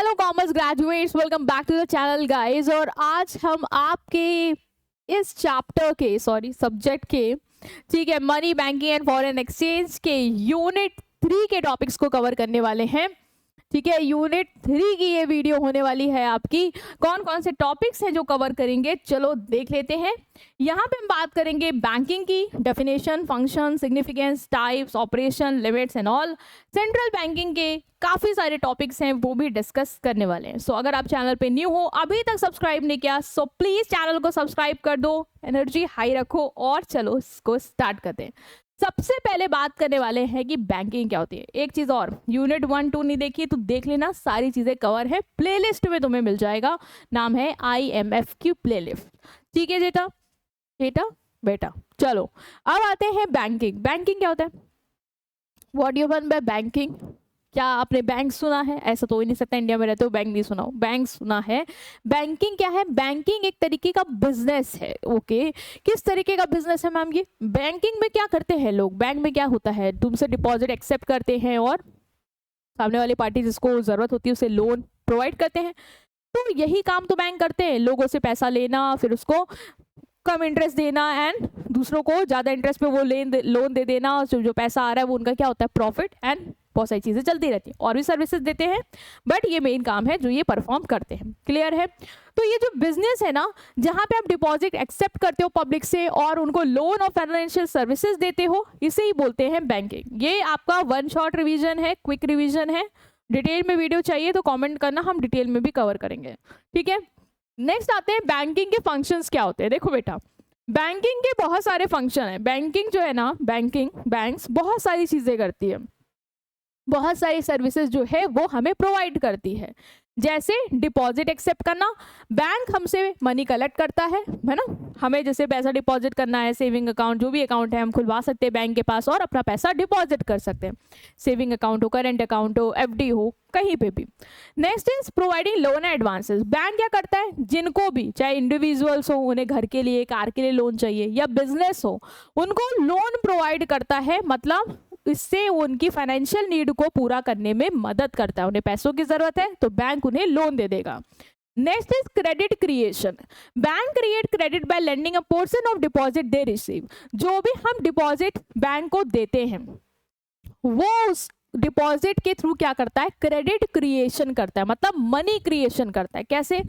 Hello commerce graduates, welcome back to the channel guys. और आज हम आपके इस चैप्टर के सब्जेक्ट के ठीक है money banking and foreign exchange के यूनिट 3 के टॉपिक्स को कवर करने वाले हैं। ठीक है, यूनिट 3 की ये वीडियो होने वाली है आपकी। कौन कौन से टॉपिक्स हैं जो कवर करेंगे, चलो देख लेते हैं। यहाँ पे हम बात करेंगे बैंकिंग की definition, function, significance, types, operation, limits and all. Central banking के काफ़ी सारे टॉपिक्स हैं, वो भी डिस्कस करने वाले हैं। सो अगर आप चैनल पे न्यू हो, अभी तक सब्सक्राइब नहीं किया, सो प्लीज़ चैनल को सब्सक्राइब कर दो, एनर्जी हाई रखो और चलो इसको स्टार्ट करते हैं। सबसे पहले बात करने वाले हैं कि बैंकिंग क्या होती है। एक चीज़ और, यूनिट 1 2 नहीं देखी तो देख लेना, सारी चीज़ें कवर है, प्लेलिस्ट में तुम्हें मिल जाएगा। नाम है IMF की प्लेलिस्ट। ठीक है बेटा बेटा चलो अब आते हैं बैंकिंग। बैंकिंग क्या होता है, what you mean by banking. क्या आपने बैंक सुना है? ऐसा तो हो ही नहीं सकता, इंडिया में रहते हो बैंक नहीं सुना हो। बैंक सुना है। बैंकिंग क्या है? बैंकिंग एक तरीके का बिजनेस है। ओके, किस तरीके का बिजनेस है मैम ये? बैंकिंग में क्या करते हैं लोग? बैंक में क्या होता है, तुमसे डिपॉजिट एक्सेप्ट करते हैं और सामने वाली पार्टी जिसको जरूरत होती है उसे लोन प्रोवाइड करते हैं। तो यही काम तो बैंक करते हैं, लोगों से पैसा लेना, फिर उसको कम इंटरेस्ट देना एंड दूसरों को ज़्यादा इंटरेस्ट पे वो लोन दे देना। जो पैसा आ रहा है वो उनका क्या होता है, प्रॉफिट। एंड बहुत सारी चीज़ें चलती रहती हैं और भी सर्विसेज देते हैं, बट ये मेन काम है जो ये परफॉर्म करते हैं। क्लियर है? तो ये जो बिजनेस है ना, जहाँ पे आप डिपॉजिट एक्सेप्ट करते हो पब्लिक से और उनको लोन और फाइनेंशियल सर्विसेज देते हो, इसे ही बोलते हैं बैंकिंग। ये आपका वन शॉट रिवीजन है, क्विक रिवीजन है। डिटेल में वीडियो चाहिए तो कॉमेंट करना, हम डिटेल में भी कवर करेंगे। ठीक है, नेक्स्ट आते हैं बैंकिंग के फंक्शंस क्या होते हैं। देखो बेटा, बैंकिंग के बहुत सारे फंक्शन है। बैंकिंग जो है ना, बैंक्स बहुत सारी चीज़ें करती है, बहुत सारी सर्विसेज जो है वो हमें प्रोवाइड करती है। जैसे डिपॉजिट एक्सेप्ट करना, बैंक हमसे मनी कलेक्ट करता है ना। हमें जैसे पैसा डिपॉजिट करना है, सेविंग अकाउंट जो भी अकाउंट है हम खुलवा सकते हैं बैंक के पास और अपना पैसा डिपॉजिट कर सकते हैं। सेविंग अकाउंट हो, करेंट अकाउंट हो, FD हो, कहीं पे भी। Next is providing loan advances. Bank क्या करता है, जिनको भी, चाहे इंडिविजुअल्स हो, उन्हें घर के लिए, कार के लिए लोन चाहिए, या बिजनेस हो, उनको लोन प्रोवाइड करता है। मतलब इससे उनकी फाइनेंशियल नीड को पूरा करने में मदद करता है। उन्हें पैसों की जरूरत है तो बैंक उन्हें लोन दे देगा। Next is credit creation. Bank create credit by lending a portion of deposit they receive. जो भी हम डिपॉजिट बैंक को देते हैं वो उस डिपॉजिट के थ्रू क्या करता है, क्रेडिट क्रिएशन करता है, मतलब मनी क्रिएशन करता है। कैसे?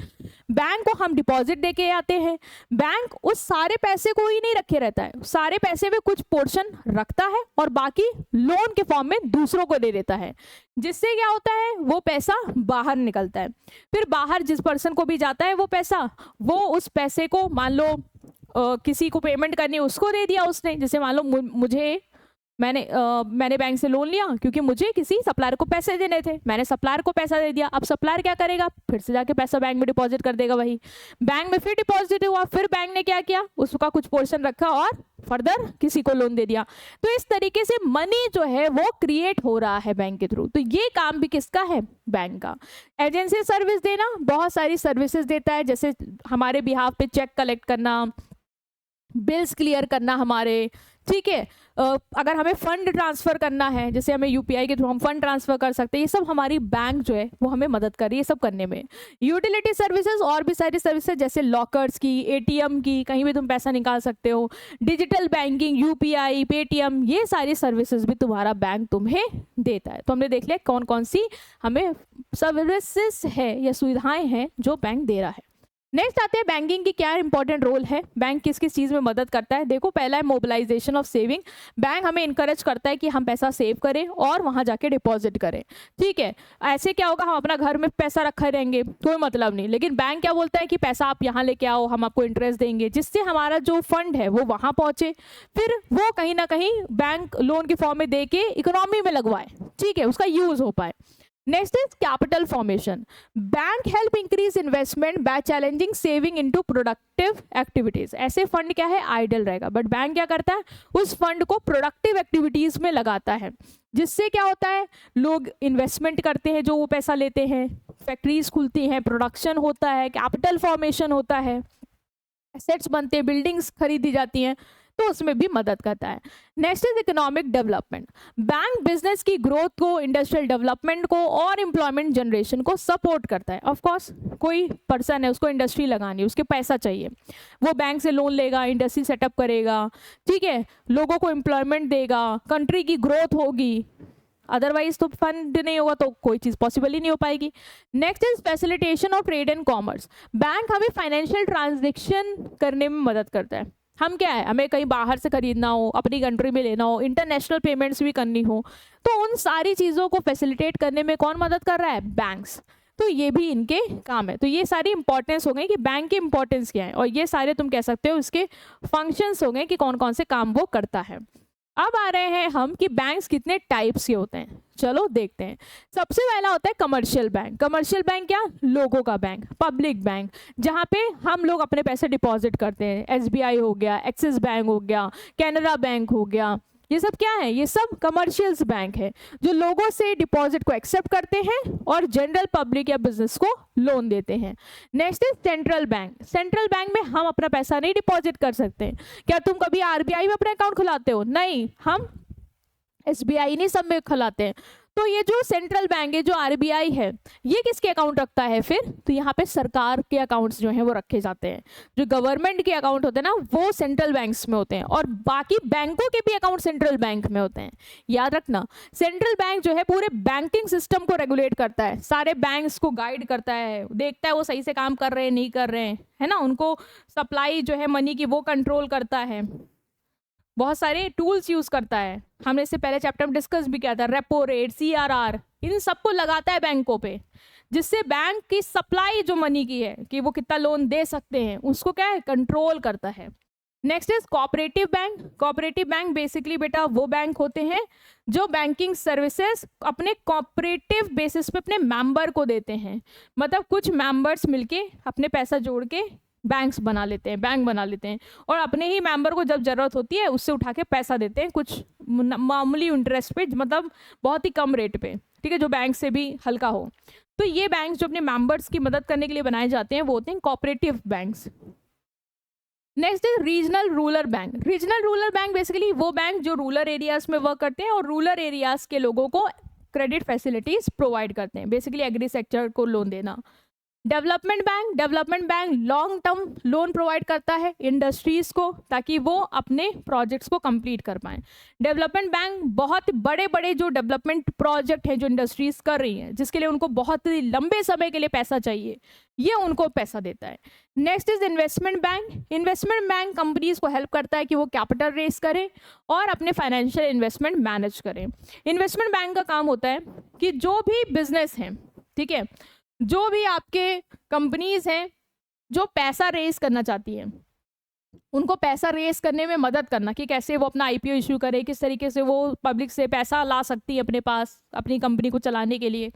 बैंक को हम डिपॉजिट देके आते हैं, बैंक उस सारे पैसे को ही नहीं रखे रहता है, सारे पैसे में कुछ पोर्शन रखता है और बाकी लोन के फॉर्म में दूसरों को दे देता है। जिससे क्या होता है, वो पैसा बाहर निकलता है। फिर बाहर जिस पर्सन को भी जाता है वो पैसा, वो उस पैसे को मान लो किसी को पेमेंट करनी है उसको दे दिया उसने। जैसे मान लो मैंने बैंक से लोन लिया क्योंकि मुझे किसी सप्लायर को पैसे देने थे, मैंने सप्लायर को पैसा दे दिया। अब सप्लायर क्या करेगा, फिर से जाके पैसा बैंक में डिपॉजिट कर देगा। वही बैंक में फिर डिपॉजिट हुआ, फिर बैंक ने क्या किया, उसका कुछ पोर्शन रखा और फर्दर किसी को लोन दे दिया। तो इस तरीके से मनी जो है वो क्रिएट हो रहा है बैंक के थ्रू। तो ये काम भी किसका है, बैंक का। एजेंसी सर्विस देना, बहुत सारी सर्विसेज देता है, जैसे हमारे बिहाफ पे चेक कलेक्ट करना, बिल्स क्लियर करना हमारे। ठीक है, अगर हमें फंड ट्रांसफर करना है, जैसे हमें UPI के थ्रू हम फंड ट्रांसफर कर सकते हैं, ये सब हमारी बैंक जो है वो हमें मदद कर रही है ये सब करने में। यूटिलिटी सर्विसेज, और भी सारी सर्विसेज जैसे लॉकर्स की, ATM की, कहीं भी तुम पैसा निकाल सकते हो, डिजिटल बैंकिंग, UPI, Paytm, ये सारी सर्विसेज भी तुम्हारा बैंक तुम्हें देता है। तो हमने देख लिया कौन कौन सी हमें सर्विसेज है या सुविधाएं हैं जो बैंक दे रहा है। नेक्स्ट आते हैं बैंकिंग की क्या इंपॉर्टेंट रोल है, बैंक किस किस चीज़ में मदद करता है। देखो, पहला है मोबिलाइजेशन ऑफ सेविंग। बैंक हमें इनकरेज करता है कि हम पैसा सेव करें और वहाँ जाके डिपॉजिट करें। ठीक है, ऐसे क्या होगा, हम अपना घर में पैसा रखे रहेंगे, कोई मतलब नहीं, लेकिन बैंक क्या बोलता है कि पैसा आप यहाँ लेके आओ, हम आपको इंटरेस्ट देंगे, जिससे हमारा जो फंड है वो वहाँ पहुँचे, फिर वो कहीं ना कहीं बैंक लोन के फॉर्म में दे के इकोनॉमी में लगवाए। ठीक है, उसका यूज हो पाए। Next is capital formation. Bank help increase investment by challenging saving into productive activities. ऐसे फंड क्या है, आइडल रहेगा, बट बैंक क्या करता है, उस फंड को प्रोडक्टिव एक्टिविटीज में लगाता है। जिससे क्या होता है, लोग इन्वेस्टमेंट करते हैं, जो वो पैसा लेते हैं, फैक्ट्रीज खुलती हैं, प्रोडक्शन होता है, कैपिटल फॉर्मेशन होता है, एसेट्स बनते हैं, बिल्डिंग्स खरीदी जाती हैं। तो उसमें भी मदद करता है। Next is economic development. Bank business की ग्रोथ को, इंडस्ट्रियल डेवलपमेंट को और एम्प्लॉयमेंट जनरेशन को सपोर्ट करता है। ऑफ कोर्स कोई पर्सन है, उसको इंडस्ट्री लगानी है, उसके पैसा चाहिए, वो बैंक से लोन लेगा, इंडस्ट्री सेटअप करेगा, ठीक है, लोगों को एम्प्लॉयमेंट देगा, कंट्री की ग्रोथ होगी, अदरवाइज तो फंड नहीं होगा तो कोई चीज़ पॉसिबल ही नहीं हो पाएगी। Next is facilitation of trade and commerce. Bank हमें फाइनेंशियल ट्रांजेक्शन करने में मदद करता है। हम क्या है, हमें कहीं बाहर से खरीदना हो, अपनी कंट्री में लेना हो, इंटरनेशनल पेमेंट्स भी करनी हो, तो उन सारी चीज़ों को फैसिलिटेट करने में कौन मदद कर रहा है? बैंक्स। तो ये भी इनके काम है। तो ये सारी इंपॉर्टेंस हो गई कि बैंक की इंपॉर्टेंस क्या है, और ये सारे तुम कह सकते हो इसके फंक्शंस हो गए कि कौन कौन से काम वो करता है। अब आ रहे हैं हम कि बैंक्स कितने टाइप्स के होते हैं, चलो देखते हैं। सबसे पहला होता है कमर्शियल बैंक। कमर्शियल बैंक क्या? लोगों का बैंक, पब्लिक बैंक, जहाँ पे हम लोग अपने पैसे डिपॉजिट करते हैं। एसबीआई हो गया, एक्सिस बैंक हो गया, कैनरा बैंक हो गया, ये सब क्या है? ये सब कमर्शियल्स बैंक है जो लोगों से डिपॉजिट को एक्सेप्ट करते हैं और जनरल पब्लिक या बिजनेस को लोन देते हैं। Next is central bank. Central bank में हम अपना पैसा नहीं डिपॉजिट कर सकते। क्या तुम कभी आरबीआई में अपना अकाउंट खुलाते हो? नहीं, हम एसबीआई नहीं सब में खुलाते हैं। तो ये जो सेंट्रल बैंक है, जो आरबीआई है, ये किसके अकाउंट रखता है फिर? तो यहाँ पे सरकार के अकाउंट्स जो हैं वो रखे जाते हैं। जो गवर्नमेंट के अकाउंट होते हैं ना, वो सेंट्रल बैंक्स में होते हैं, और बाकी बैंकों के भी अकाउंट सेंट्रल बैंक में होते हैं। याद रखना, सेंट्रल बैंक जो है पूरे बैंकिंग सिस्टम को रेगुलेट करता है, सारे बैंक्स को गाइड करता है, देखता है वो सही से काम कर रहे हैं नहीं कर रहे हैं, है ना, उनको सप्लाई जो है मनी की वो कंट्रोल करता है, बहुत सारे टूल्स यूज करता है। हमने इससे पहले चैप्टर में डिस्कस भी किया था, रेपो रेट, सीआरआर, इन सबको लगाता है बैंकों पे, जिससे बैंक की सप्लाई जो मनी की है कि वो कितना लोन दे सकते हैं, उसको क्या है? कंट्रोल करता है। Next is cooperative bank. Cooperative bank basically बेटा वो बैंक होते हैं जो बैंकिंग सर्विसेज अपने कोऑपरेटिव बेसिस पे अपने मेंबर को देते हैं। मतलब कुछ मेंबर्स मिलके अपने पैसा जोड़ के बैंक्स बना लेते हैं, बैंक बना लेते हैं, और अपने ही मेंबर को जब जरूरत होती है उससे उठा के पैसा देते हैं, कुछ मामूली इंटरेस्ट पे, मतलब बहुत ही कम रेट पे, ठीक है, जो बैंक से भी हल्का हो। तो ये बैंक जो अपने मेंबर्स की मदद करने के लिए बनाए जाते हैं वो होते हैं cooperative banks. Next is regional rural bank. Regional rural bank basically वो बैंक जो रूरल एरियाज में वर्क करते हैं और रूरल एरियाज के लोगों को क्रेडिट फैसिलिटीज प्रोवाइड करते हैं, बेसिकली एग्री सेक्टर को लोन देना। Development bank. Development bank long term loan provide करता है इंडस्ट्रीज को, ताकि वो अपने प्रोजेक्ट्स को कंप्लीट कर पाएं। डेवलपमेंट बैंक बहुत बड़े बड़े जो डेवलपमेंट प्रोजेक्ट हैं जो इंडस्ट्रीज कर रही हैं, जिसके लिए उनको बहुत ही लंबे समय के लिए पैसा चाहिए, ये उनको पैसा देता है। Next is investment bank. Investment bank companies को हेल्प करता है कि वो कैपिटल रेस करें और अपने फाइनेंशियल इन्वेस्टमेंट मैनेज करें। इन्वेस्टमेंट बैंक का काम होता है कि जो भी बिजनेस हैं, ठीक है, जो भी आपके कंपनीज हैं जो पैसा रेस करना चाहती हैं, उनको पैसा रेस करने में मदद करना कि कैसे वो अपना आईपीओ इशू करे, किस तरीके से वो पब्लिक से पैसा ला सकती है अपने पास अपनी कंपनी को चलाने के लिए,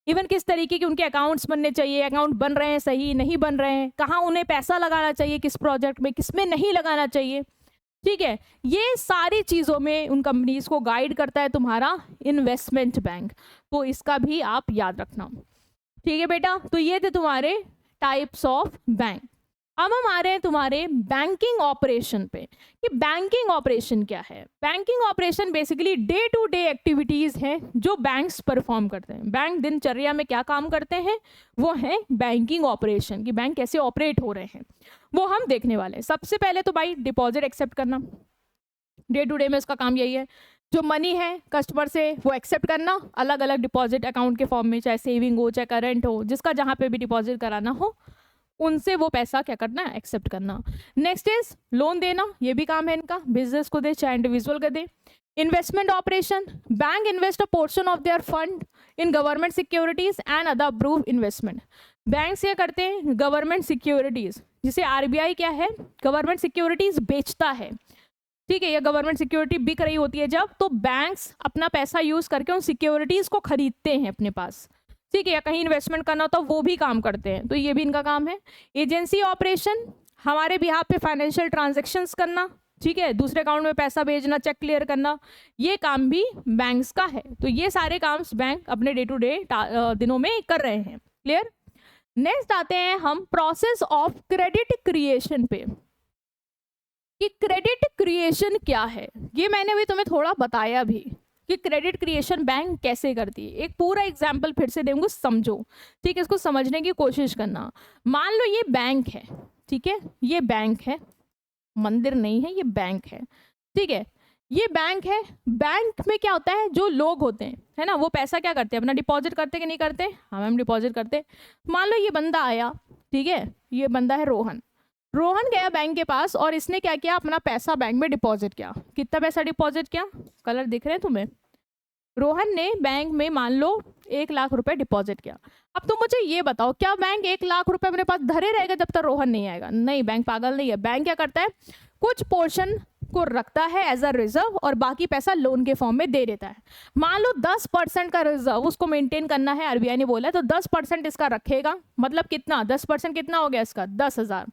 इवन किस तरीके के उनके अकाउंट्स बनने चाहिए, अकाउंट बन रहे हैं सही नहीं बन रहे हैं, कहाँ उन्हें पैसा लगाना चाहिए, किस प्रोजेक्ट में, किस में नहीं लगाना चाहिए, ठीक है, ये सारी चीज़ों में उन कंपनीज को गाइड करता है तुम्हारा इन्वेस्टमेंट बैंक। तो इसका भी आप याद रखना, ठीक है बेटा। तो ये थे तुम्हारे टाइप्स ऑफ बैंक। अब हम आ रहे हैं तुम्हारे बैंकिंग ऑपरेशन पे कि बैंकिंग ऑपरेशन क्या है। Banking operation basically day to day activities हैं जो बैंक्स परफॉर्म करते हैं। बैंक दिनचर्या में क्या काम करते हैं, वो है बैंकिंग ऑपरेशन, कि बैंक कैसे ऑपरेट हो रहे हैं, वो हम देखने वाले हैं। सबसे पहले तो भाई डिपॉजिट एक्सेप्ट करना, डे टू डे में उसका काम यही है। जो मनी है कस्टमर से वो एक्सेप्ट करना, अलग अलग डिपॉजिट अकाउंट के फॉर्म में, चाहे सेविंग हो चाहे करंट हो, जिसका जहाँ पे भी डिपॉजिट कराना हो उनसे वो पैसा क्या करना है, एक्सेप्ट करना। नेक्स्ट इज लोन देना, ये भी काम है इनका, बिजनेस को दे चाहे इंडिविजुअल को दे। Investment operation, bank invest a portion of their fund in government securities and other approve investment. Bank क्या करते हैं, गवर्नमेंट सिक्योरिटीज, जिसे आरबीआई क्या है, गवर्नमेंट सिक्योरिटीज बेचता है, ठीक है, या गवर्नमेंट सिक्योरिटी बिक रही होती है जब, तो बैंक्स अपना पैसा यूज करके उन सिक्योरिटीज को खरीदते हैं अपने पास, ठीक है, या कहीं इन्वेस्टमेंट करना तो वो भी काम करते हैं, तो ये भी इनका काम है। एजेंसी ऑपरेशन, हमारे बिहाफ पे फाइनेंशियल ट्रांजेक्शंस करना, ठीक है, दूसरे अकाउंट में पैसा भेजना, चेक क्लियर करना, ये काम भी बैंक्स का है। तो ये सारे काम बैंक अपने डे टू डे दिनों में कर रहे हैं, क्लियर। नेक्स्ट आते हैं हम प्रोसेस ऑफ क्रेडिट क्रिएशन पे। कि क्रेडिट क्रिएशन क्या है। ये मैंने भी तुम्हें थोड़ा बताया भी कि क्रेडिट क्रिएशन बैंक कैसे करती है। एक पूरा एग्जाम्पल फिर से दूंगा, समझो, ठीक है, इसको समझने की कोशिश करना। मान लो ये बैंक है, ठीक है, ये बैंक है, मंदिर नहीं है, ये बैंक है, ठीक है, ये बैंक है। बैंक में क्या होता है, जो लोग होते हैं, है ना, वो पैसा क्या करते हैं, अपना डिपॉजिट करते कि नहीं करते। हाँ मैम, डिपॉजिट करते। मान लो ये बंदा आया, ठीक है, ये बंदा है रोहन। रोहन गया बैंक के पास और इसने क्या किया, अपना पैसा बैंक में डिपॉजिट किया। कितना पैसा डिपॉजिट किया, कलर दिख रहे हैं तुम्हें। रोहन ने बैंक में मान लो 1 लाख रुपए डिपॉजिट किया। अब तुम मुझे ये बताओ, क्या बैंक 1 लाख रुपए अपने पास धरे रहेगा जब तक रोहन नहीं आएगा? नहीं, बैंक पागल नहीं है। बैंक क्या करता है, कुछ पोर्शन को रखता है एज अ रिजर्व और बाकी पैसा लोन के फॉर्म में दे देता है। मान लो 10% का रिजर्व उसको मेंटेन करना है, आरबीआई ने बोला है, तो 10% इसका रखेगा। मतलब कितना, 10% कितना हो गया इसका, 10,000।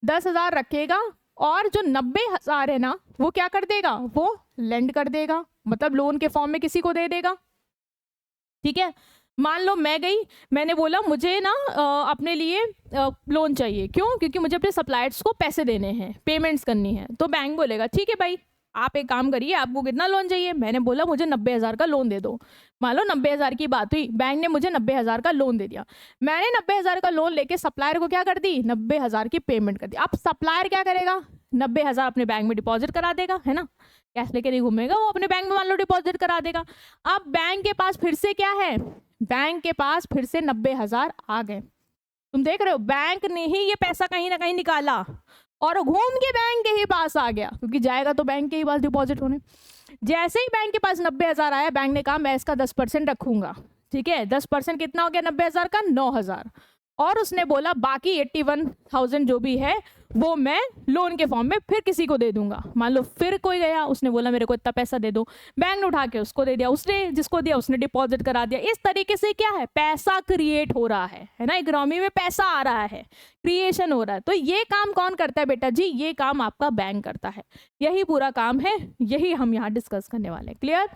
10,000 रखेगा और जो 90,000 है ना, वो क्या कर देगा, वो लेंड कर देगा, मतलब लोन के फॉर्म में किसी को दे देगा। ठीक है, मान लो मैं गई, मैंने बोला मुझे ना अपने लिए लोन चाहिए। क्यों? क्योंकि मुझे अपने सप्लायर्स को पैसे देने हैं, पेमेंट्स करनी है। तो बैंक बोलेगा ठीक है भाई, आप एक काम करिए, आपको कितना लोन चाहिए। मैंने बोला मुझे 90,000 का लोन दे दो। मान लो 90,000 की बात हुई, बैंक ने मुझे 90,000 का लोन दे दिया। मैंने 90,000 का लोन लेके सप्लायर को क्या कर दी, 90,000 की पेमेंट कर दी। अब सप्लायर क्या करेगा, 90,000 अपने बैंक में डिपॉजिट करा देगा, है ना, कैश लेके नहीं घूमेगा वो, अपने बैंक में मान लो डिपॉजिट करा देगा। अब बैंक के पास फिर से क्या है, बैंक के पास फिर से 90,000 आ गए। तुम देख रहे हो, बैंक ने ही ये पैसा कहीं ना कहीं निकाला और घूम के बैंक के ही पास आ गया, क्योंकि जाएगा तो बैंक के ही पास डिपॉजिट होने। जैसे ही बैंक के पास 90,000 आया, बैंक ने कहा मैं इसका 10% रखूंगा। ठीक है, 10% कितना हो गया 90,000 का, 9,000। और उसने बोला बाकी 81,000 जो भी है वो मैं लोन के फॉर्म में फिर किसी को दे दूंगा। मान लो फिर कोई गया, उसने बोला मेरे को इतना पैसा दे दो, बैंक ने उठा के उसको दे दिया, उसने जिसको दिया उसने डिपॉजिट करा दिया। इस तरीके से क्या है, पैसा क्रिएट हो रहा है ना, इकोनॉमी में पैसा आ रहा है, क्रिएशन हो रहा है। तो ये काम कौन करता है बेटा जी, ये काम आपका बैंक करता है। यही पूरा काम है, यही हम यहाँ डिस्कस करने वाले हैं। क्लियर?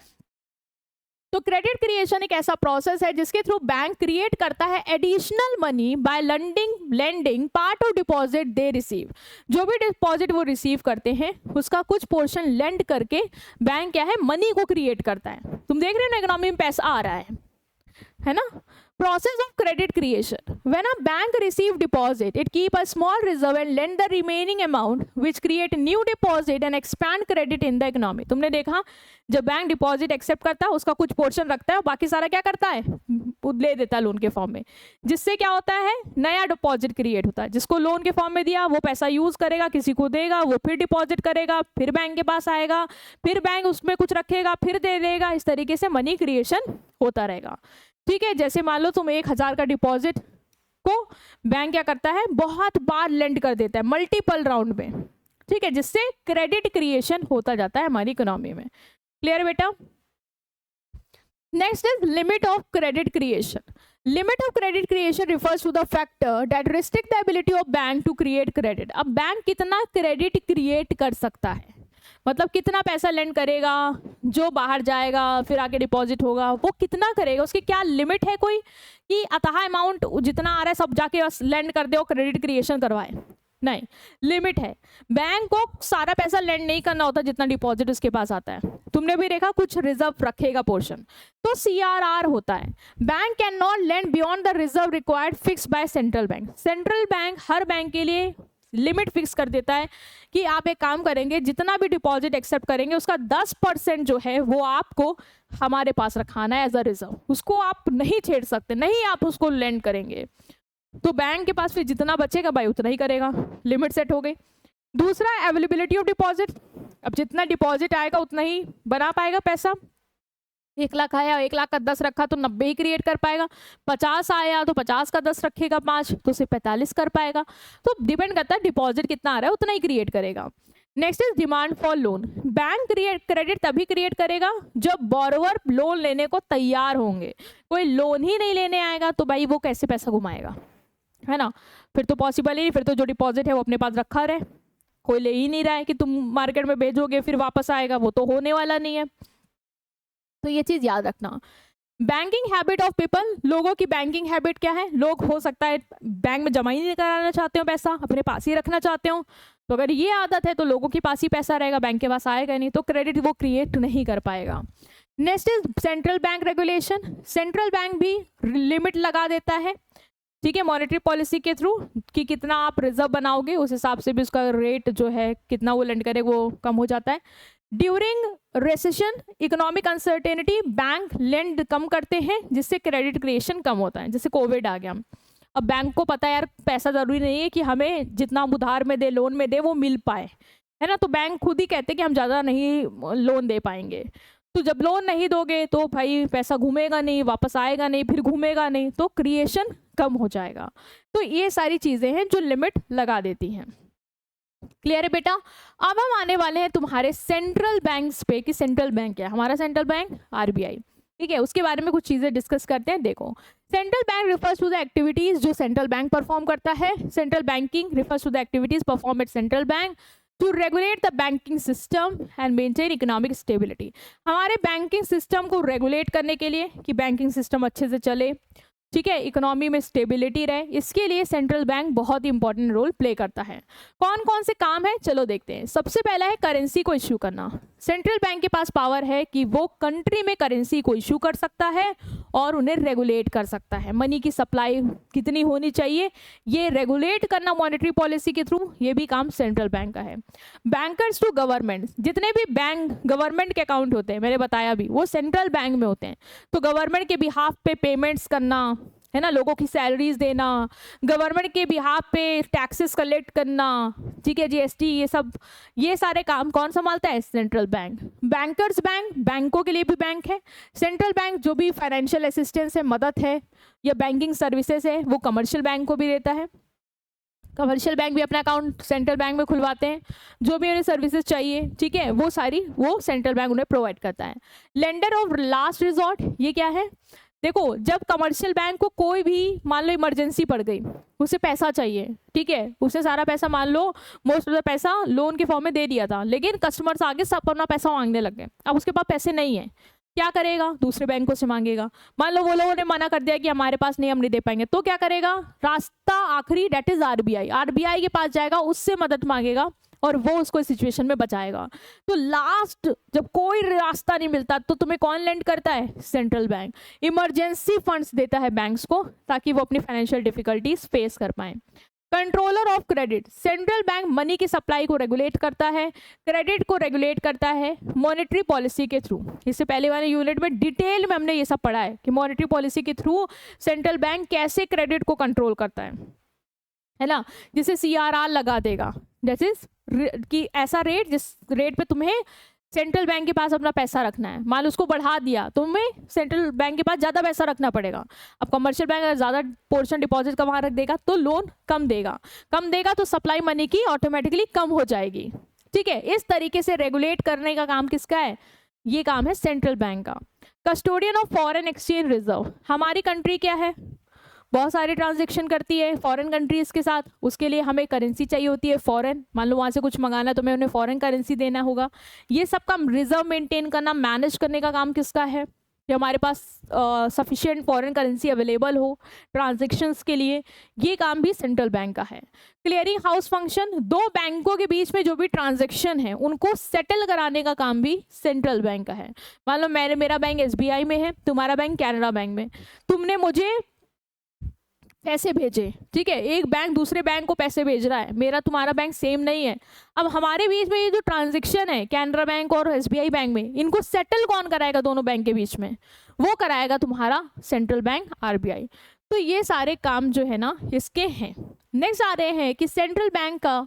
तो क्रेडिट क्रिएशन एक ऐसा प्रोसेस है जिसके थ्रू बैंक क्रिएट करता है additional money by lending part of deposit they receive. जो भी डिपॉजिट वो रिसीव करते हैं उसका कुछ पोर्शन लेंड करके बैंक क्या है, मनी को क्रिएट करता है। तुम देख रहे हो ना, इकोनॉमी में पैसा आ रहा है ना। Process of credit creation. When a bank receive deposit, it keep a small reserve and lend the remaining amount, which create new deposit and expand credit in the economy. तुमने देखा, जब बैंक डिपॉजिट एक्सेप्ट करता है उसका कुछ portion रखता है और बाकी सारा क्या करता है, ले देता है लोन के फॉर्म में। जिससे क्या होता है, नया डिपॉजिट क्रिएट होता है। जिसको लोन के फॉर्म में दिया वो पैसा यूज करेगा, किसी को देगा, वो फिर डिपॉजिट करेगा, फिर बैंक के पास आएगा, फिर बैंक उसमें कुछ रखेगा, फिर दे देगा। इस तरीके से मनी क्रिएशन होता रहेगा। ठीक है, जैसे मान लो तुम 1,000 का डिपॉजिट को बैंक क्या करता है, बहुत बार लेंड कर देता है, मल्टीपल राउंड में। ठीक है, जिससे क्रेडिट क्रिएशन होता जाता है हमारी इकोनॉमी में। क्लियर बेटा? Next is limit of credit creation. Limit of credit creation refers to the factor that restrict the ability of bank to create credit. अब बैंक कितना क्रेडिट क्रिएट कर सकता है, मतलब कितना पैसा लेंड करेगा, जो बाहर जाएगा फिर आके डिपॉजिट होगा, वो कितना करेगा, उसकी क्या लिमिट है कोई, कि अतः अमाउंट जितना आ रहा है सब जाके बस लेंड कर दे और क्रेडिट क्रिएशन करवाए? नहीं, लिमिट है। बैंक को सारा पैसा लेंड नहीं करना होता जितना डिपॉजिट उसके पास आता है। तुमने भी देखा, कुछ रिजर्व रखेगा पोर्शन, तो CRR होता है। Bank can not lend beyond the reserve required fix by central bank. Central bank हर बैंक के लिए लिमिट फिक्स कर देता है कि आप एक काम करेंगे, जितना भी डिपॉजिट एक्सेप्ट करेंगे उसका 10% जो है वो आपको हमारे पास रखाना है एज अ रिजर्व। उसको आप नहीं छेड़ सकते, नहीं आप उसको लेंड करेंगे। तो बैंक के पास फिर जितना बचेगा भाई उतना ही करेगा, लिमिट सेट हो गई। दूसरा, अवेलेबिलिटी ऑफ डिपॉजिट। अब जितना डिपॉजिट आएगा उतना ही बना पाएगा पैसा। 1 लाख आया, 1 लाख का 10 रखा तो 90 ही क्रिएट कर पाएगा। 50 आया तो 50 का 10 रखेगा 5 तो सिर्फ 45 कर पाएगा। तो डिपेंड करता है डिपॉजिट कितना आ रहा है उतना ही क्रिएट करेगा। Next is demand for loan. Bank credit तभी क्रिएट करेगा जब बोरोवर लोन लेने को तैयार होंगे। कोई लोन ही नहीं लेने आएगा तो भाई वो कैसे पैसा घुमाएगा, है ना। फिर तो पॉसिबल ही नहीं, फिर तो जो डिपॉजिट है वो अपने पास रखा रहे, कोई ले ही नहीं रहा है कि तुम मार्केट में भेजोगे फिर वापस आएगा, वो तो होने वाला नहीं है। तो ये चीज याद रखना। Banking habit of people. लोगों की बैंकिंग हैबिट क्या है, लोग हो सकता है बैंक में जमा ही नहीं कराना चाहते हो, पैसा अपने पास ही रखना चाहते हो। तो अगर ये आदत है तो लोगों के पास ही पैसा रहेगा, बैंक के पास आएगा नहीं, तो क्रेडिट वो क्रिएट नहीं कर पाएगा। Next is central bank regulation. Central bank भी लिमिट लगा देता है, ठीक है, मॉनेटरी पॉलिसी के थ्रू, कि कितना आप रिजर्व बनाओगे उस हिसाब से भी उसका रेट जो है कितना वो लेंड करे वो कम हो जाता है। During recession economic uncertainty bank lend कम करते हैं, जिससे क्रेडिट क्रिएशन कम होता है। जैसे कोविड आ गया, अब बैंक को पता है यार पैसा जरूरी नहीं है कि हमें जितना हम उधार में दे, लोन में दे, वो मिल पाए, है ना, तो बैंक खुद ही कहते हैं कि हम ज़्यादा नहीं लोन दे पाएंगे। तो जब लोन नहीं दोगे तो भाई पैसा घूमेगा नहीं, वापस आएगा नहीं, फिर घूमेगा नहीं, तो क्रिएशन कम हो जाएगा। तो ये सारी चीज़ें हैं जो लिमिट लगा देती हैं। क्लियर है बेटा? अब हम आने वाले हैं तुम्हारे सेंट्रल बैंक्स पे कि सेंट्रल बैंक क्या है। हमारा सेंट्रल बैंक आरबीआई, ठीक है, उसके बारे में कुछ चीज़ें डिस्कस करते हैं। देखो, central bank refers to the activities जो सेंट्रल बैंक परफॉर्म करता है। Central banking refers to the activities perform at central bank to regulate the banking system and maintain economic stability. हमारे बैंकिंग सिस्टम को regulate करने के लिए कि banking system अच्छे से चले, ठीक है, इकोनॉमी में स्टेबिलिटी रहे, इसके लिए सेंट्रल बैंक बहुत ही इंपॉर्टेंट रोल प्ले करता है। कौन कौन से काम है चलो देखते हैं। सबसे पहला है करेंसी को इश्यू करना। सेंट्रल बैंक के पास पावर है कि वो कंट्री में करेंसी को इश्यू कर सकता है और उन्हें रेगुलेट कर सकता है। मनी की सप्लाई कितनी होनी चाहिए ये रेगुलेट करना मॉनेटरी पॉलिसी के थ्रू, ये भी काम सेंट्रल बैंक का है। बैंकर्स टू गवर्नमेंट, जितने भी बैंक गवर्नमेंट के अकाउंट होते हैं, मैंने बताया भी, वो सेंट्रल बैंक में होते हैं। तो गवर्नमेंट के बिहाफ पे पेमेंट्स करना, है ना, लोगों की सैलरीज देना, गवर्नमेंट के बिहाफ पे टैक्सेस कलेक्ट करना, ठीक है, जीएसटी, ये सब, ये सारे काम कौन संभालता है? Central bank. बैंकर्स बैंक, बैंकों के लिए भी बैंक है। सेंट्रल बैंक जो भी फाइनेंशियल असिस्टेंस है, मदद है या बैंकिंग सर्विसेज है, वो कमर्शियल बैंक को भी देता है। कमर्शियल बैंक भी अपना अकाउंट सेंट्रल बैंक में खुलवाते हैं, जो भी उन्हें सर्विसेज चाहिए, ठीक है, वो सारी वो सेंट्रल बैंक उन्हें प्रोवाइड करता है। लेंडर ऑफ लास्ट रिजॉर्ट, ये क्या है? देखो, जब कमर्शियल बैंक को कोई भी मान लो इमरजेंसी पड़ गई, उसे पैसा चाहिए, ठीक है, उसे सारा पैसा मान लो मोस्ट ऑफ द पैसा लोन के फॉर्म में दे दिया था, लेकिन कस्टमर्स आगे सब अपना पैसा मांगने लग गए। अब उसके पास पैसे नहीं है, क्या करेगा? दूसरे बैंकों से मांगेगा। मान लो वो लोगों ने मना कर दिया कि हमारे पास नहीं, हम नहीं दे पाएंगे, तो क्या करेगा? रास्ता आखिरी डेट इज आरबीआई, आरबीआई के पास जाएगा, उससे मदद मांगेगा और वो उसको इस सिचुएशन में बचाएगा। तो लास्ट जब कोई रास्ता नहीं मिलता तो तुम्हें कौन लेंड करता है? Central bank. इमरजेंसी फंड्स देता है बैंक्स को ताकि वो अपनी फाइनेंशियल डिफिकल्टीज फेस कर पाए। Controller of credit, central bank money की सप्लाई को रेगुलेट करता है, क्रेडिट को रेगुलेट करता है मॉनेटरी पॉलिसी के थ्रू। इससे पहले वाले यूनिट में डिटेल में हमने ये सब पढ़ा है कि मॉनेटरी पॉलिसी के थ्रू सेंट्रल बैंक कैसे क्रेडिट को कंट्रोल करता है ना, जिसे CRR लगा देगा, दैट इज कि ऐसा रेट जिस रेट पे तुम्हें सेंट्रल बैंक के पास अपना पैसा रखना है, मान लो उसको बढ़ा दिया, तुम्हें सेंट्रल बैंक के पास ज़्यादा पैसा रखना पड़ेगा। अब कमर्शियल बैंक अगर ज़्यादा पोर्शन डिपॉजिट का वहाँ रख देगा तो लोन कम देगा तो सप्लाई मनी की ऑटोमेटिकली कम हो जाएगी, ठीक है। इस तरीके से रेगुलेट करने का काम किसका है? ये काम है सेंट्रल बैंक का। Custodian of foreign exchange reserve, हमारी कंट्री क्या है? बहुत सारी ट्रांजेक्शन करती है फॉरेन कंट्रीज के साथ, उसके लिए हमें करेंसी चाहिए होती है फॉरेन, मान लो वहाँ से कुछ मंगाना तो हमें उन्हें फॉरेन करेंसी देना होगा। ये सब काम रिजर्व मेंटेन करना, मैनेज करने का काम किसका है? कि हमारे पास सफिशिएंट फॉरेन करेंसी अवेलेबल हो ट्रांजेक्शन्स के लिए, ये काम भी सेंट्रल बैंक का है। क्लियरिंग हाउस फंक्शन, दो बैंकों के बीच में जो भी ट्रांजेक्शन है उनको सेटल कराने का काम भी सेंट्रल बैंक का है। मान लो मेरा बैंक SBI में है, तुम्हारा बैंक कैनरा बैंक में, तुमने मुझे पैसे भेजे, ठीक है, एक बैंक दूसरे बैंक को पैसे भेज रहा है, मेरा तुम्हारा बैंक सेम नहीं है। अब हमारे बीच में ये जो ट्रांजैक्शन है कैनरा बैंक और SBI बैंक में, इनको सेटल कौन कराएगा दोनों बैंक के बीच में? वो कराएगा तुम्हारा सेंट्रल बैंक RBI। तो ये सारे काम जो है ना इसके हैं। नेक्स्ट आ रहे हैं कि सेंट्रल बैंक का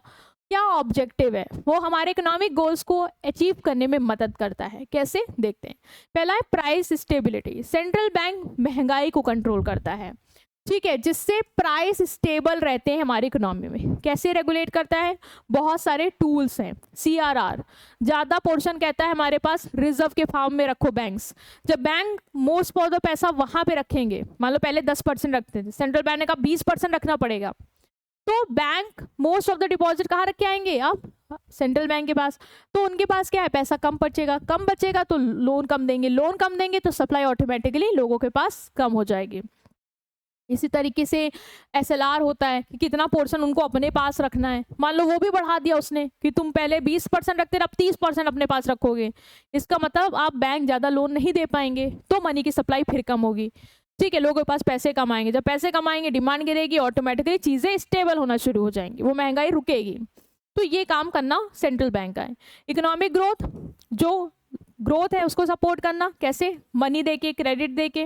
क्या ऑब्जेक्टिव है? वो हमारे इकोनॉमिक गोल्स को अचीव करने में मदद करता है। कैसे? देखते हैं। पहला है प्राइस स्टेबिलिटी, सेंट्रल बैंक महंगाई को कंट्रोल करता है, ठीक है, जिससे प्राइस स्टेबल रहते हैं हमारी इकोनॉमी में। कैसे रेगुलेट करता है? बहुत सारे टूल्स हैं। CRR, ज़्यादा पोर्शन कहता है हमारे पास रिजर्व के फॉर्म में रखो बैंक्स। जब बैंक मोस्ट ऑफ द पैसा वहाँ पे रखेंगे, मान लो पहले 10% रखते थे, सेंट्रल बैंक ने कहा 20% रखना पड़ेगा, तो bank most of the deposit कहाँ रख के आएंगे? अब सेंट्रल बैंक के पास। तो उनके पास क्या है? पैसा कम बचेगा तो लोन कम देंगे तो सप्लाई ऑटोमेटिकली लोगों के पास कम हो जाएगी। इसी तरीके से एसएलआर होता है कि कितना पोर्शन उनको अपने पास रखना है। मान लो वो भी बढ़ा दिया उसने कि तुम पहले 20% रखते थे, अब 30% अपने पास रखोगे, इसका मतलब आप बैंक ज़्यादा लोन नहीं दे पाएंगे, तो मनी की सप्लाई फिर कम होगी। ठीक है, लोगों के पास पैसे कम आएंगे, जब पैसे कम आएंगे डिमांड गिरेगी, ऑटोमेटिकली चीज़ें स्टेबल होना शुरू हो जाएंगी, वो महंगाई रुकेगी। तो ये काम करना सेंट्रल बैंक का है। इकोनॉमिक ग्रोथ, जो ग्रोथ है उसको सपोर्ट करना कैसे, मनी देके, क्रेडिट देके।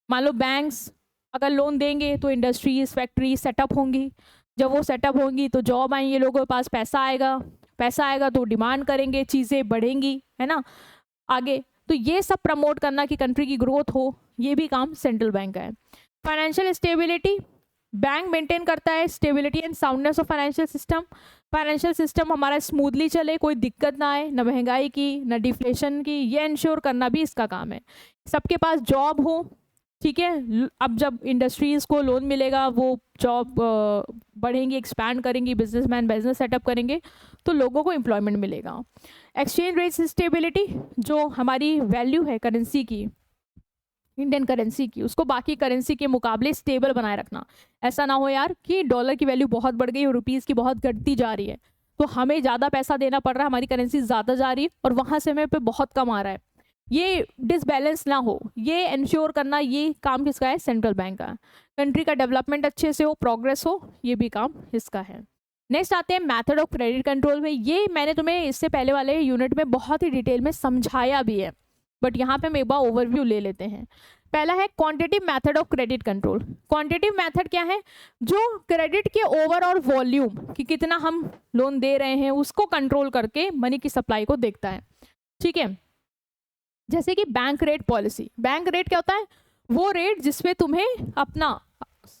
मान लो बैंक्स अगर लोन देंगे तो इंडस्ट्रीज फैक्ट्री सेटअप होंगी, जब वो सेटअप होंगी तो जॉब आएंगे, लोगों के पास पैसा आएगा, पैसा आएगा तो डिमांड करेंगे, चीज़ें बढ़ेंगी, है ना आगे। तो ये सब प्रमोट करना कि कंट्री की ग्रोथ हो, ये भी काम सेंट्रल बैंक का है। फाइनेंशियल स्टेबिलिटी, बैंक मेंटेन करता है stability and soundness of financial system. Financial system हमारा स्मूथली चले, कोई दिक्कत ना आए, न महंगाई की न डिफ्लेशन की, ये इंश्योर करना भी इसका काम है। सबके पास जॉब हो, ठीक है। अब जब इंडस्ट्रीज़ को लोन मिलेगा, वो जॉब बढ़ेंगी, एक्सपैंड करेंगी, बिजनेसमैन बिजनेस सेटअप करेंगे, तो लोगों को एम्प्लॉयमेंट मिलेगा। एक्सचेंज रेट स्टेबिलिटी, जो हमारी वैल्यू है करेंसी की, इंडियन करेंसी की, उसको बाकी करेंसी के मुकाबले स्टेबल बनाए रखना। ऐसा ना हो यार कि डॉलर की वैल्यू बहुत बढ़ गई और रुपीज़ की बहुत घटती जा रही है, तो हमें ज़्यादा पैसा देना पड़ रहा है, हमारी करेंसी ज़्यादा जा रही है और वहाँ से हमें पे बहुत कम आ रहा है, ये डिसबैलेंस ना हो, ये इंश्योर करना, ये काम किसका है, सेंट्रल बैंक का। कंट्री का डेवलपमेंट अच्छे से हो, प्रोग्रेस हो, ये भी काम इसका है। नेक्स्ट आते हैं मेथड ऑफ क्रेडिट कंट्रोल में। ये मैंने तुम्हें इससे पहले वाले यूनिट में बहुत ही डिटेल में समझाया भी है, बट यहाँ पे हम एक बार ओवरव्यू ले लेते हैं। पहला है quantitative method of credit control. Quantitative method क्या है, जो क्रेडिट के ओवरऑल वॉल्यूम कि कितना हम लोन दे रहे हैं उसको कंट्रोल करके मनी की सप्लाई को देखता है, ठीक है। जैसे कि bank rate policy, bank rate क्या होता है, वो रेट जिसपे तुम्हें अपना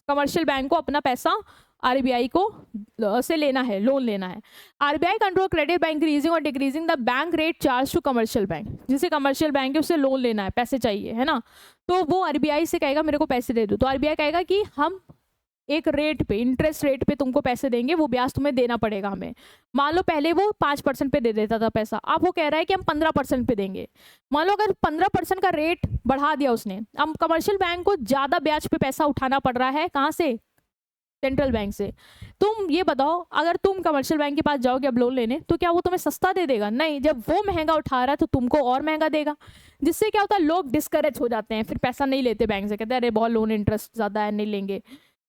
कमर्शियल बैंक को अपना पैसा आरबीआई को से लेना है, लोन लेना है। RBI control credit by increasing और decreasing the bank rate charge to commercial bank. जिसे कमर्शियल बैंक है उससे लोन लेना है, पैसे चाहिए, है ना, तो वो आरबीआई से कहेगा मेरे को पैसे दे दो, तो आरबीआई कहेगा कि हम एक रेट पे, इंटरेस्ट रेट पे तुमको पैसे देंगे, वो ब्याज तुम्हें देना पड़ेगा हमें। मान लो पहले वो 5% पे दे देता था पैसा, अब वो कह रहा है कि हम 15% पे देंगे। मान लो अगर 15% का रेट बढ़ा दिया उसने, अब कमर्शियल बैंक को ज़्यादा ब्याज पे पैसा उठाना पड़ रहा है, कहाँ से, सेंट्रल बैंक से। तुम ये बताओ, अगर तुम कमर्शियल बैंक के पास जाओगे अब लोन लेने, तो क्या वो तुम्हें सस्ता दे देगा? नहीं, जब वो महंगा उठा रहा है तो तुमको और महंगा देगा, जिससे क्या होता है, लोग डिस्करेज हो जाते हैं, फिर पैसा नहीं लेते बैंक से, कहते हैं अरे बहुत लोन इंटरेस्ट ज़्यादा है, नहीं लेंगे।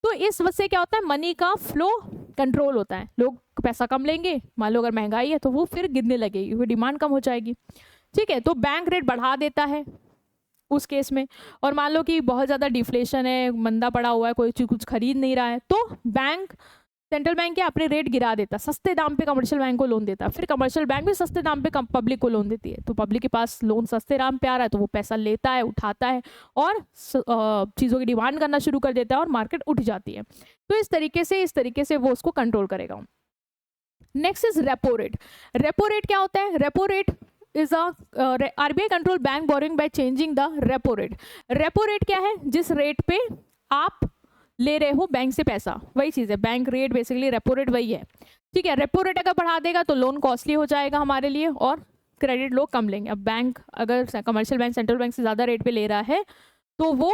तो इस वजह से क्या होता है, मनी का फ्लो कंट्रोल होता है, लोग पैसा कम लेंगे। मान लो अगर महंगाई है तो वो फिर गिरने लगेगी, फिर डिमांड कम हो जाएगी, ठीक है। तो बैंक रेट बढ़ा देता है उस केस में। और मान लो कि बहुत ज़्यादा डिफ्लेशन है, मंदा पड़ा हुआ है, कोई चीज़ कुछ खरीद नहीं रहा है, तो बैंक, सेंट्रल बैंक क्या अपने रेट गिरा देता, सस्ते दाम पे कमर्शियल बैंक को लोन देता, फिर कमर्शियल बैंक भी सस्ते दाम पे पब्लिक को लोन देती है। तो पब्लिक के पास लोन सस्ते दाम पे आ रहा है तो वो पैसा लेता है, उठाता है और चीज़ों की डिमांड करना शुरू कर देता है और मार्केट उठ जाती है। तो इस तरीके से वो उसको कंट्रोल करेगा। Next is repo rate. Repo rate क्या होता है, repo rate is RBI control bank boring by changing the repo rate. Repo rate क्या है, जिस रेट पे आप ले रहे हो बैंक से पैसा, वही चीज़ है, bank rate basically, repo rate वही है, ठीक है। रेपो रेट अगर बढ़ा देगा तो लोन कॉस्टली हो जाएगा हमारे लिए और क्रेडिट लोग कम लेंगे। अब बैंक अगर कमर्शियल बैंक सेंट्रल बैंक से ज़्यादा रेट पे ले रहा है तो वो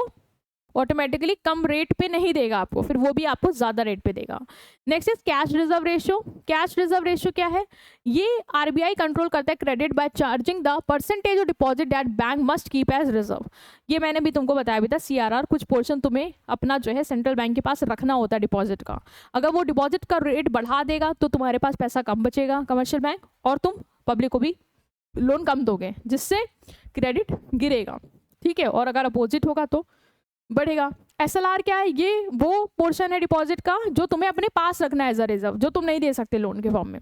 ऑटोमेटिकली कम रेट पे नहीं देगा आपको, फिर वो भी आपको ज़्यादा रेट पे देगा। Next is cash reserve ratio. Cash reserve ratio क्या है, ये आरबीआई कंट्रोल करता है credit by charging the percentage of deposit that bank must keep as reserve. ये मैंने भी तुमको बताया भी था, सीआरआर, कुछ पोर्शन तुम्हें अपना जो है सेंट्रल बैंक के पास रखना होता है डिपॉजिट का। अगर वो डिपॉजिट का रेट बढ़ा देगा तो तुम्हारे पास पैसा कम बचेगा कमर्शियल बैंक, और तुम पब्लिक को भी लोन कम दोगे, जिससे क्रेडिट गिरेगा, ठीक है। और अगर अपोजिट होगा तो बढ़ेगा। एसएलआर क्या है, ये वो पोर्शन है डिपॉजिट का जो तुम्हें अपने पास रखना है एज अ रिजर्व, जो तुम नहीं दे सकते लोन के फॉर्म में,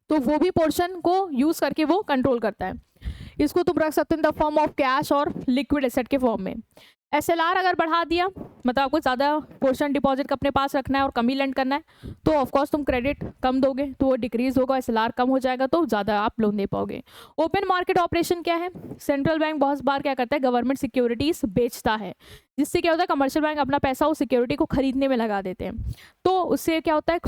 तो वो भी पोर्शन को यूज करके वो कंट्रोल करता है। इसको तुम रख सकते हो in the form of cash और लिक्विड एसेट के फॉर्म में। एसएलआर अगर बढ़ा दिया, मतलब आपको ज़्यादा पोर्शन डिपॉजिट अपने पास रखना है और कम ही लेंड करना है, तो ऑफकोर्स तुम क्रेडिट कम दोगे, तो वो डिक्रीज होगा, एसएलआर कम हो जाएगा, तो ज़्यादा आप लोन दे पाओगे। ओपन मार्केट ऑपरेशन क्या है, सेंट्रल बैंक बहुत बार क्या करता है, गवर्नमेंट सिक्योरिटीज बेचता है। जिससे क्या होता है कमर्शियल बैंक अपना पैसा उस सिक्योरिटी को खरीदने में लगा देते हैं। तो उससे क्या होता है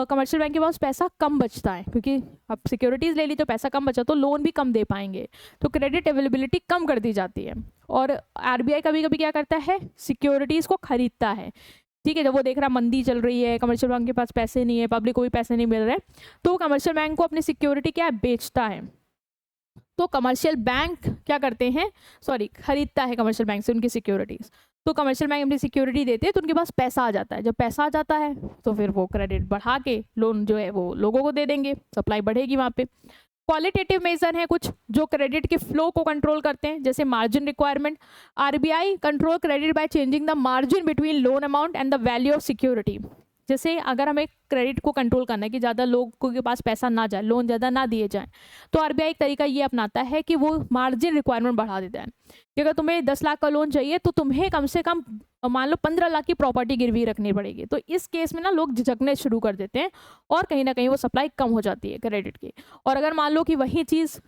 कमर्शियल बैंक के पास पैसा कम बचता है, क्योंकि अब सिक्योरिटीज़ ले ली तो पैसा कम बचा तो लोन भी कम दे पाएंगे, तो क्रेडिट अवेलेबिलिटी कम कर दी जाती है। और आरबीआई कभी कभी क्या करता है, सिक्योरिटीज़ को खरीदता है, ठीक है। जब वो देख रहा मंदी चल रही है, कमर्शियल बैंक के पास पैसे नहीं है, पब्लिक को भी पैसे नहीं मिल रहे, तो वो कमर्शियल बैंक को अपनी सिक्योरिटी क्या है, बेचता है। तो कमर्शियल बैंक क्या करते हैं, खरीदता है कमर्शियल बैंक से उनकी सिक्योरिटीज़। तो कमर्शियल बैंक अपनी सिक्योरिटी देते हैं तो उनके पास पैसा आ जाता है। जब पैसा आ जाता है तो फिर वो क्रेडिट बढ़ा के लोन जो है वो लोगों को दे देंगे, सप्लाई बढ़ेगी वहाँ पे। क्वालिटेटिव मेजर है कुछ जो क्रेडिट के फ्लो को कंट्रोल करते हैं, जैसे margin requirement. RBI control credit by changing the margin between loan amount and the value of security. जैसे अगर हमें क्रेडिट को कंट्रोल करना है कि ज़्यादा लोगों के पास पैसा ना जाए, लोन ज़्यादा ना दिए जाएं, तो आरबीआई एक तरीका ये अपनाता है कि वो मार्जिन रिक्वायरमेंट बढ़ा देता है कि अगर तुम्हें 10 लाख का लोन चाहिए तो तुम्हें कम से कम मान लो 15 लाख की प्रॉपर्टी गिरवी रखनी पड़ेगी। तो इस केस में ना लोग झिझकने शुरू कर देते हैं और कहीं ना कहीं वो सप्लाई कम हो जाती है क्रेडिट की। और अगर मान लो कि वही चीज़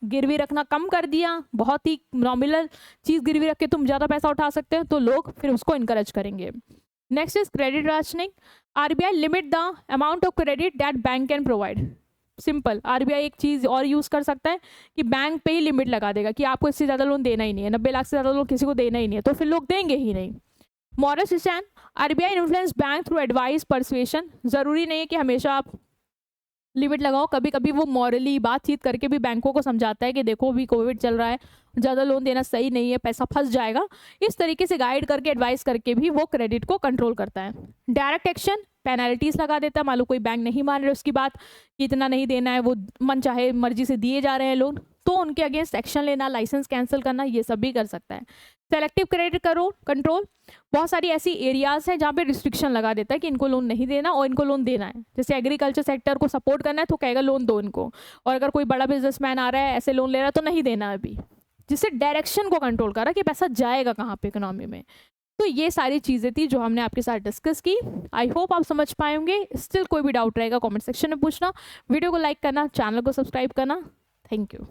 गिरवी रखना कम कर दिया, बहुत ही नॉमिनल चीज़ गिरवी रख के तुम ज़्यादा पैसा उठा सकते हो, तो लोग फिर उसको इनकरेज करेंगे। Next is credit rationing. RBI limit the amount of credit that bank can provide. Simple, RBI एक चीज़ और यूज़ कर सकता है कि बैंक पे ही लिमिट लगा देगा कि आपको इससे ज़्यादा लोन देना ही नहीं है, 90 लाख से ज़्यादा लोन किसी को देना ही नहीं है, तो फिर लोग देंगे ही नहीं। Moral stand, RBI influence bank through advice persuasion. ज़रूरी नहीं है कि हमेशा आप लिमिट लगाओ, कभी कभी वो मॉरली बातचीत करके भी बैंकों को समझाता है कि देखो अभी कोविड चल रहा है, ज़्यादा लोन देना सही नहीं है, पैसा फंस जाएगा। इस तरीके से गाइड करके एडवाइस करके भी वो क्रेडिट को कंट्रोल करता है। डायरेक्ट एक्शन, पेनल्टीज लगा देता है। मान लो कोई बैंक नहीं मान रहे उसकी बात कि इतना नहीं देना है, वो मन चाहे मर्जी से दिए जा रहे हैं लोन, तो उनके अगेंस्ट एक्शन लेना, लाइसेंस कैंसिल करना, ये सब भी कर सकता है। सेलेक्टिव क्रेडिट कंट्रोल, बहुत सारी ऐसी एरियाज हैं जहाँ पे रिस्ट्रिक्शन लगा देता है कि इनको लोन नहीं देना और इनको लोन देना है। जैसे एग्रीकल्चर सेक्टर को सपोर्ट करना है तो कहेगा लोन दो इनको, और अगर कोई बड़ा बिजनेसमैन आ रहा है ऐसे लोन ले रहा है तो नहीं देना अभी, जिससे डायरेक्शन को कंट्रोल करा कि पैसा जाएगा कहाँ पे इकोनॉमी में। तो ये सारी चीज़ें थी जो हमने आपके साथ डिस्कस की। आई होप आप समझ पाएंगे। स्टिल कोई भी डाउट रहेगा कमेंट सेक्शन में पूछना, वीडियो को लाइक करना, चैनल को सब्सक्राइब करना। Thank you.